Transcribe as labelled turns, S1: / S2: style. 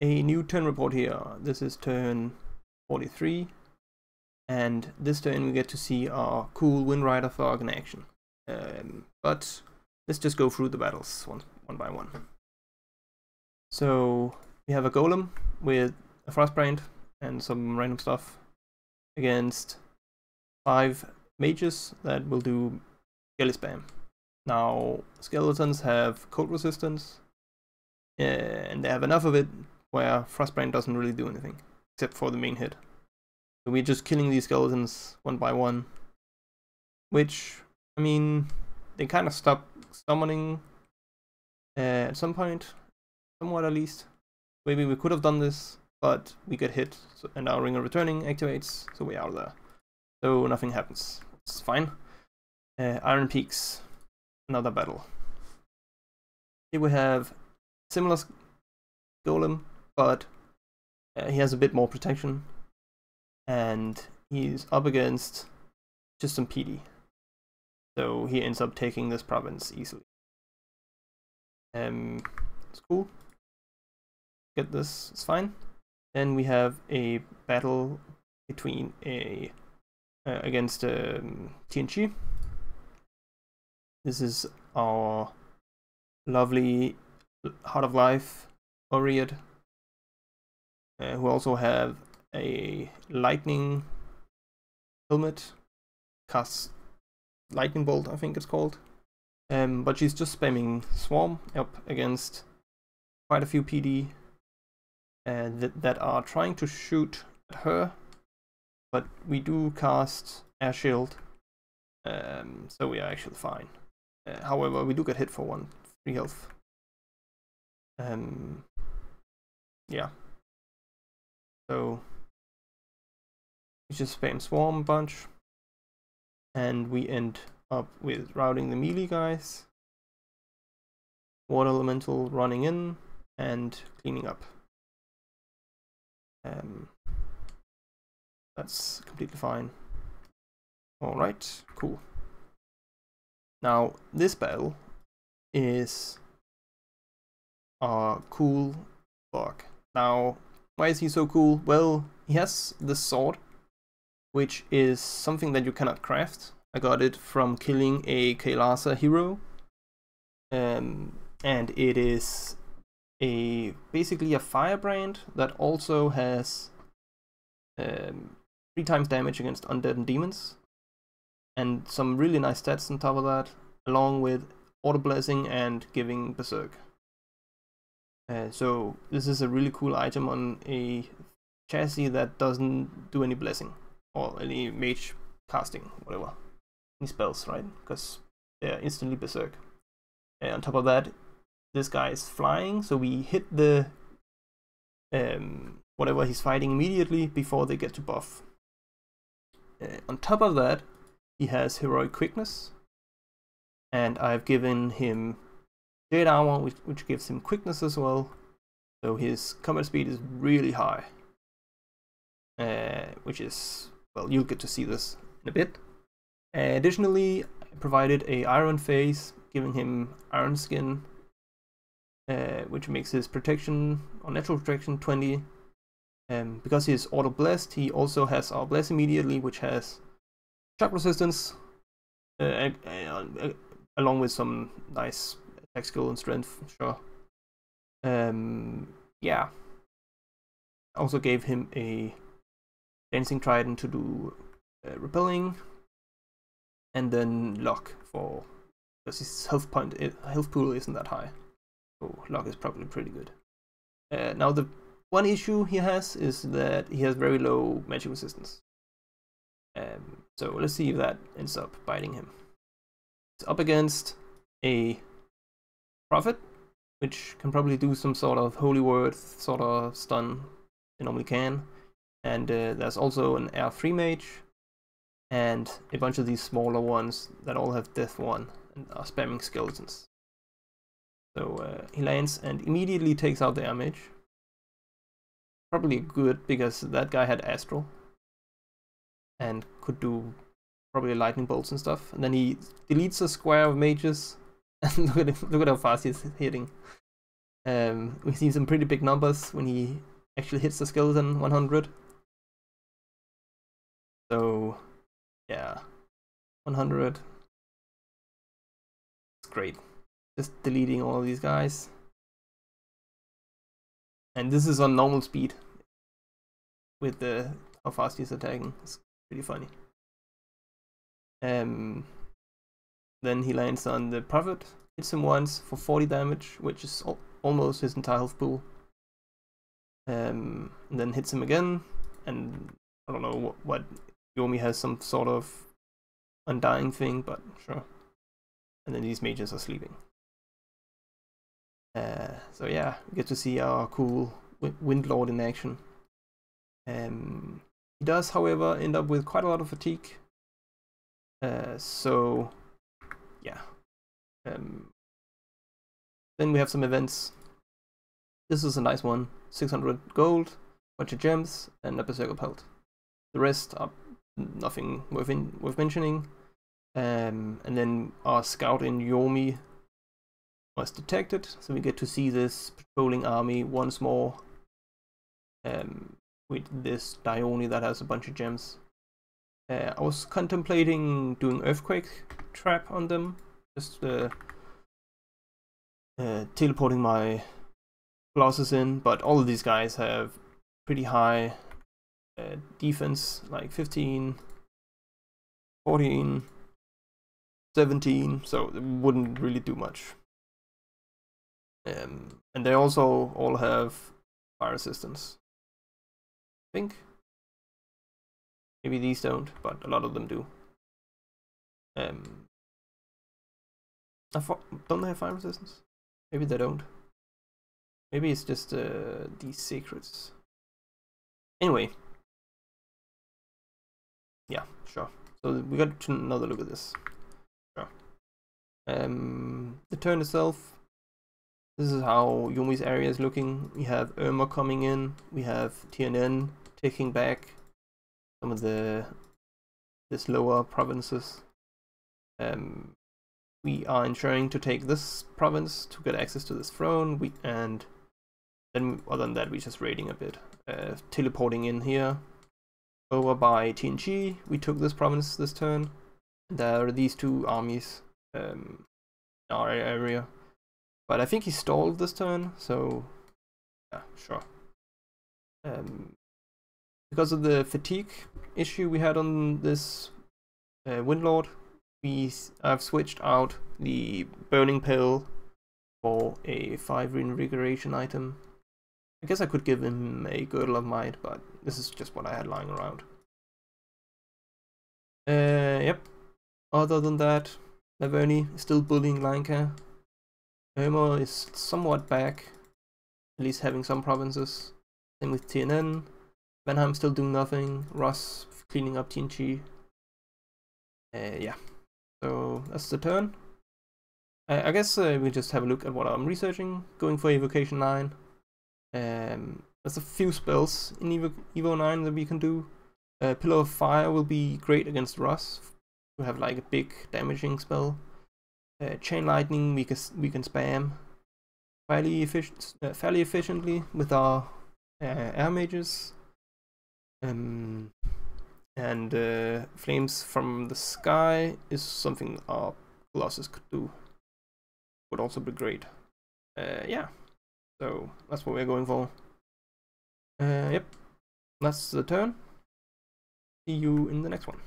S1: a new turn report here. This is turn 43, and this turn we get to see our cool Wind Rider Fog in action. But let's just go through the battles one by one. So we have a Golem with a Frostbrand and some random stuff against 5 mages that will do Skelly spam. Now, skeletons have cold resistance, and they have enough of it where Frostbrand doesn't really do anything, except for the main hit. So we're just killing these skeletons one by one, which, I mean, they kind of stop summoning at some point, somewhat at least. Maybe we could have done this, but we get hit, and our Ring of Returning activates, so we're out of there. So nothing happens. It's fine. Iron Peaks, another battle. Here we have similar Golem, but he has a bit more protection, and he's up against just some PD. So he ends up taking this province easily. It's cool. Get this, it's fine. Then we have a battle between against TNG. This is our lovely Heart of Life Oread, who also have a lightning helmet, casts lightning bolt, I think it's called. But she's just spamming Swarm up against quite a few PD that are trying to shoot at her, but we do cast Air Shield, so we are actually fine. However, we do get hit for 3 health. Yeah. So we just spam Swarm a bunch, and we end up with routing the melee guys, Water Elemental running in and cleaning up. That's completely fine. Alright, cool. Now, this battle is our cool Bog. Now, why is he so cool? Well, he has this sword, which is something that you cannot craft. I got it from killing a Kailasa hero, and it is basically a firebrand that also has 3 times damage against undead and demons, and some really nice stats on top of that, along with auto blessing and giving berserk. So this is a really cool item on a chassis that doesn't do any blessing or any mage casting, whatever, any spells, right? Because they're instantly berserk. On top of that, this guy is flying, so we hit the whatever he's fighting immediately before they get to buff. On top of that, he has heroic quickness, and I've given him Jade Armor, which gives him quickness as well, so his combat speed is really high, which is, well, you'll get to see this in a bit. Additionally, I provided a Iron Face, giving him Iron Skin, which makes his protection, or natural protection, 20. Because he is auto blessed, he also has our bless immediately, which has shock resistance, along with some nice attack skill and strength, sure. Yeah. I also gave him a Dancing Trident to do repelling, and then Lock for, because his health pool isn't that high, so Lock is probably pretty good. Now the one issue he has is that he has very low magic resistance. So let's see if that ends up biting him. It's up against a Prophet, which can probably do some sort of Holy Word sort of stun. They normally can. And there's also an R3 mage, and a bunch of these smaller ones that all have Death 1 and are spamming skeletons. So he lands and immediately takes out the air mage. Probably good, because that guy had Astral and could do probably lightning bolts and stuff. And then he deletes a square of mages, and look at how fast he's hitting. We see some pretty big numbers when he actually hits the skeleton 100. So yeah, 100. It's great. Just deleting all of these guys. And this is on normal speed with the how fast he's attacking. It's pretty funny. Then he lands on the Prophet, hits him once for 40 damage, which is almost his entire health pool. And then hits him again, and I don't know what Yomi has some sort of undying thing, but sure. And then these mages are sleeping. So yeah, we get to see our cool Windlord in action. He does, however, end up with quite a lot of fatigue. So yeah. Then we have some events. This is a nice one. 600 gold, bunch of gems, and a berserker pelt. The rest are nothing worth mentioning. And then our scout in Yomi was detected, so we get to see this patrolling army once more. With this Dione that has a bunch of gems. I was contemplating doing Earthquake Trap on them, just teleporting my Colossus in, but all of these guys have pretty high defense, like 15, 14, 17, so it wouldn't really do much. And they also all have fire resistance. I think. Maybe these don't, but a lot of them do. Don't they have fire resistance? Maybe they don't. Maybe it's just these secrets. Anyway. Yeah, sure. So we got another look at this. Sure. The turn itself. This is how Yomi's area is looking. We have Irma coming in. We have TNN taking back some of this lower provinces. We are ensuring to take this province to get access to this throne. And then other than that, we're just raiding a bit. Teleporting in here. Over by TNG, we took this province this turn. There are these two armies in our area. But I think he stalled this turn, so yeah, sure. Because of the fatigue issue we had on this Windlord, I've switched out the Burning Pill for a 5 reinvigoration item. I guess I could give him a Girdle of Might, but this is just what I had lying around. Yep. Other than that, Laverni is still bullying Lanka. Irma is somewhat back, at least having some provinces. Same with TNN. Vanheim still doing nothing. Ross cleaning up TNG. Yeah. So that's the turn. I guess we just have a look at what I'm researching. Going for Evocation 9. There's a few spells in Evo 9 that we can do. Pillar of Fire will be great against Ross. We have like a big damaging spell. Chain Lightning we can spam fairly efficiently with our air mages. And Flames from the Sky is something our Colossus could do. Would also be great. Yeah, so that's what we're going for. Yep, that's the turn. See you in the next one.